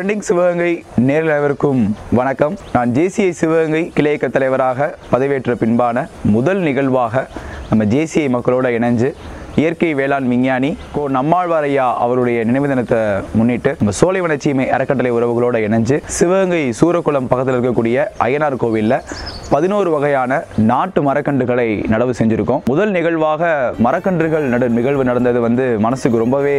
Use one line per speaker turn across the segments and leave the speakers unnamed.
Trending Sivaganga நேரலைவருக்கும் வணக்கம். நான் JCI Sivaganga கிளையக்க தலைவராக பதவியேற்ற பின்பான முதல் நிகழ்வாக நம்ம ஜேசிஐ மக்களோட இணைஞ்சு இயற்கை வேளாண் விஞ்ஞானி நம்மாழ்வார் ஐயா அவருடைய நினைவு தினத்தை முன்னிட்டு நம்ம சோலைவனச்சீமை அறக்கட்டளை உறவுகளோட இணைஞ்சு சிவகங்கை சூரக்குளம் பக்கத்தில் இருக்கக்கூடிய அய்யனார் கோவிலில் 11 வகையான நாட்டு மரக்கன்றுகளை நடவு செஞ்சுருக்கோம். முதல் நிகழ்வாக மரக்கன்றுகள் நிகழ்வு நடந்தது மனசுக்கு ரொம்பவே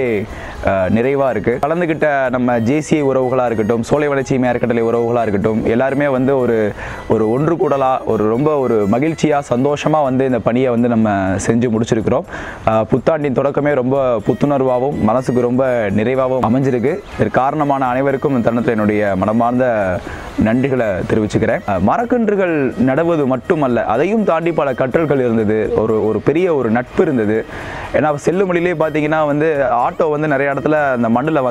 நிறைவாக இருக்குது. கலந்துக்கிட்ட நம்ம ஜேசிஐ உறவுகளாக இருக்கட்டும், சோலைவனச்சீமை அறக்கட்டளை உறவுகளாக இருக்கட்டும், எல்லாருமே ஒரு ஒன்று கூடலாக ரொம்ப மகிழ்ச்சியாக சந்தோஷமாக இந்த பணியை நம்ம செஞ்சு முடிச்சிருக்கிறோம். புத்தாண்டின் தொடக்கமே ரொம்ப புத்துணர்வாகவும் மனசுக்கு ரொம்ப நிறைவாகவும் அமைஞ்சிருக்கு. இதற்கு காரணமான அனைவருக்கும் இந்த தருணத்தில் என்னுடைய மனமார்ந்த நன்றிகளை தெரிவிச்சுக்கிறேன். மரக்கன்றுகள் நடுவது மட்டுமல்ல, அதையும் தாண்டி பல கற்றல்கள் இருந்தது. ஒரு பெரிய நட்பு இருந்தது. ஏன்னா செல்லும் வழியிலே பார்த்தீங்கன்னா ஆட்டோ நிறைய இடத்துல அந்த மண்ணில்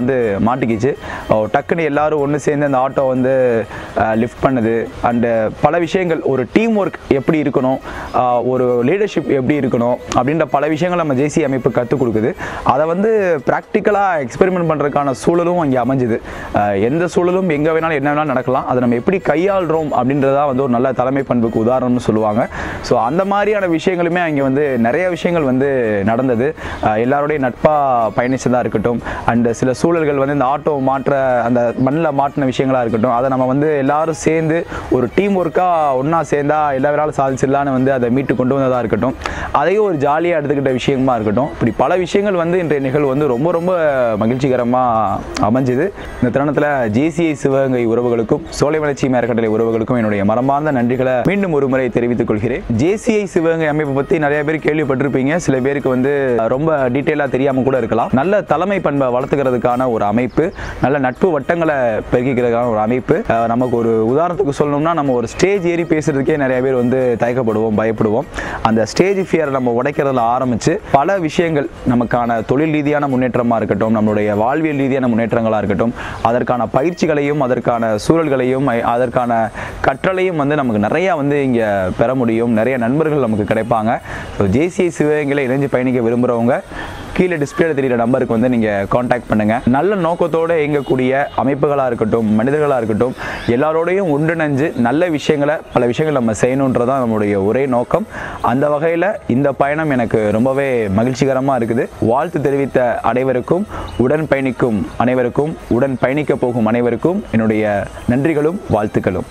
மாட்டிக்கிச்சு. டக்குன்னு எல்லாரும் ஒன்று சேர்ந்து அந்த ஆட்டோ லிஃப்ட் பண்ணுது. அண்டு பல விஷயங்கள், ஒரு டீம் ஒர்க் எப்படி இருக்கணும், ஒரு லீடர்ஷிப் எப்படி இருக்கணும் அப்படின்ற பல விஷயங்கள் நம்ம ஜேசி அமைப்பு கற்றுக் கொடுக்குது. அதை ப்ராக்டிக்கலாக எக்ஸ்பெரிமெண்ட் பண்ணுறதுக்கான சூழலும் அங்கே அமைஞ்சுது. எந்த சூழலும் எங்கே வேணாலும் என்ன வேணாலும் நடக்கலாம். அதை நம்ம எப்படி கையாளுறோம் அப்படின்றதா ஒரு நல்ல தலைமை பண்புக்கு உதாரணம்னு சொல்லுவாங்க. ஸோ அந்த மாதிரியான விஷயங்களுமே அங்கே நிறைய விஷயங்கள் நடந்தது. எல்லாருடைய நட்பாக பயணிச்சதாக இருக்கட்டும், அண்ட் சில சூழல்கள் இந்த ஆட்டோ மாற்ற அந்த மண்ணில் மாட்டின விஷயங்களாக இருக்கட்டும், அதை நம்ம எல்லாரும் சேர்ந்து ஒரு டீம் ஒர்க்காக ஒன்றா சேர்ந்தா எல்லா வேளாலும் சாதிச்சிடலான்னு அதை மீட்டு கொண்டு வந்ததாக இருக்கட்டும், அதையும் ஒரு ஜாலியாக எடுத்துக்கிட்ட விஷயமா இருக்கட்டும். இப்படி பல விஷயங்கள் இன்றைய நிகழ்வு ரொம்ப ரொம்ப மகிழ்ச்சிகரமாக அமைஞ்சுது. இந்த தருணத்தில் ஜேசிஐ சிவகங்கை உறவுகளுக்கும் சோலைவனச்சீமை அறக்கட்டளை உறவுகளுக்கும் என்னுடைய மனமார்ந்த நன்றிகளை மீண்டும் ஒரு முறை தெரிவித்துக் கொள்கிறேன். ஜேசிஐ சிவகங்கை அமைப்பை பற்றி நிறைய பேர் கேள்விப்பட்டிருப்பீங்க. சில பேருக்கு ரொம்ப டீட்டெயிலாக தெரியாமல் கூட இருக்கலாம். நல்ல தலைமை பண்பை வளர்த்துக்கிறதுக்கான ஒரு அமைப்பு, நல்ல நட்பு வட்டங்களை பெருக்கிக்கிறதுக்கான ஒரு அமைப்பு. நமக்கு ஒரு உதாரணத்துக்கு சொல்லணும்னா, நம்ம ஒரு ஸ்டேஜ் ஏறி பேசுறதுக்கே நிறைய பேர் தயக்கப்படுவோம், பயப்படுவோம். அந்த ஸ்டேஜ் ஃபியரை நம்ம உடைக்கிறதுல ஆரம்பித்து பல விஷயங்கள், நமக்கான தொழில் ரீதியான முன்னேற்றமாக இருக்கட்டும், நம்மளுடைய வாழ்வியல் ரீதியான முன்னேற்றங்களாக இருக்கட்டும், அதற்கான பயிற்சிகளையும் அதற்கான சூழல்களையும் அதற்கான கற்றலையும் நமக்கு நிறையா இங்கே பெற முடியும். நிறைய நண்பர்கள் நமக்கு கிடைப்பாங்க. ஸோ ஜேசிஐ சிவகங்கையில் இணைஞ்சு பயணிக்க விரும்புகிறவங்க கீழே டிஸ்பிளேல தெரிகிற நம்பருக்கு நீங்கள் காண்டாக்ட் பண்ணுங்கள். நல்ல நோக்கத்தோடு இயங்கக்கூடிய அமைப்புகளாக இருக்கட்டும், மனிதர்களாக இருக்கட்டும், எல்லாரோடையும் ஒன்றிணைஞ்சு நல்ல விஷயங்களை, பல விஷயங்கள் நம்ம செய்யணுன்றதான் நம்மளுடைய ஒரே நோக்கம். அந்த வகையில் இந்த பயணம் எனக்கு ரொம்பவே மகிழ்ச்சிகரமாக இருக்குது. வாழ்த்து தெரிவித்த அனைவருக்கும், உடன் பயணிக்கும் அனைவருக்கும், உடன் பயணிக்க போகும் அனைவருக்கும் என்னுடைய நன்றிகளும் வாழ்த்துக்களும்.